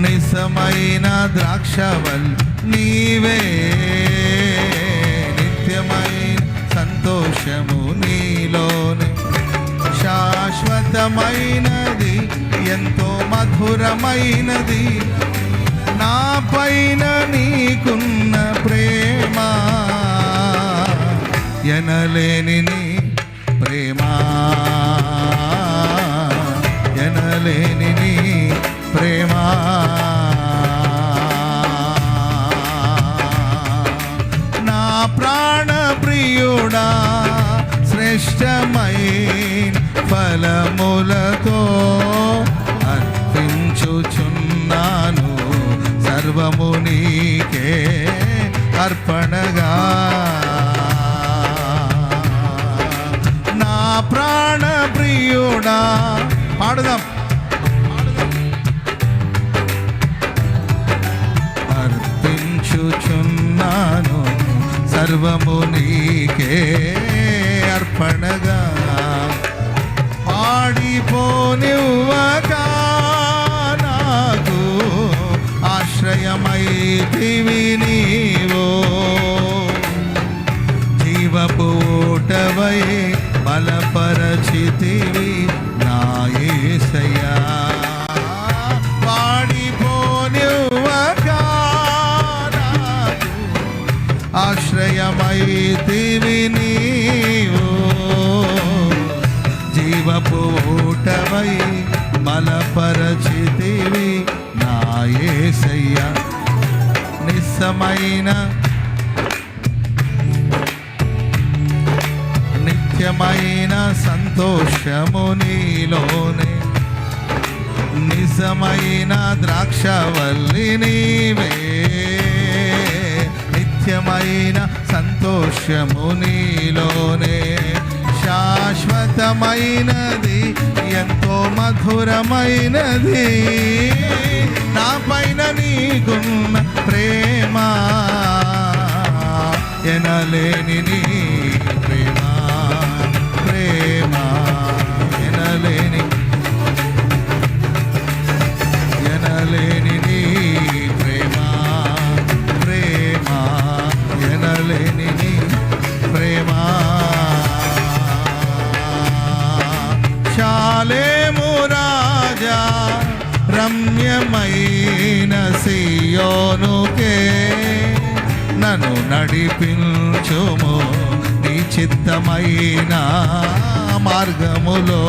నిజమైన ద్రాక్షవల్లి నీవే, నిత్యమైన సంతోషము నీలోనే, శాశ్వతమైనది ఎంతో మధురమైనది, నా పైన నీకున్న ప్రేమ, ఎనలేని నీ ప్రేమ, ఎనలేని నీ ప్రేమ. నా ప్రాణ ప్రియుడా శ్రేష్టమైన ఫలములతో అర్పించుచున్నాను, సర్వము నీకే అర్పణగా. నా ప్రాణ ప్రియుడా, పాడుదాం, అర్పించుచున్నాను, సర్వము నీకే అర్పణగా. పాడిపోనివ్వక నాకు ఆశ్రయమైతివి నీవో, జీవపూటవై బలపరచితివి నా యేసయ్యా. పాడిపోనివ్వక నాకు ఆశ్రయమైతివి నీవో, జీవపూటవై బలపరచితివి నా యేసయ్యా. నిత్యమైన సంతోషము నీలోనే, నిజమైన ద్రాక్షవల్లి నీవే, నిత్యమైన సంతోషము నీలోనే, శాశ్వతమైనది ఎంతో మధురమైనది, నా పైన నీకున్న ప్రేమ, ఎనలేని నీ ప్రేమ, ప్రేమ ఎనలేని, ఎనలేని నీ ప్రేమ, ప్రేమ ఎనలేని నీ ప్రేమ. శాలేము రాజా రమ్యమైన సియోనుకే నన్ను నడిపించుము, నీ చిత్తమైన మార్గములో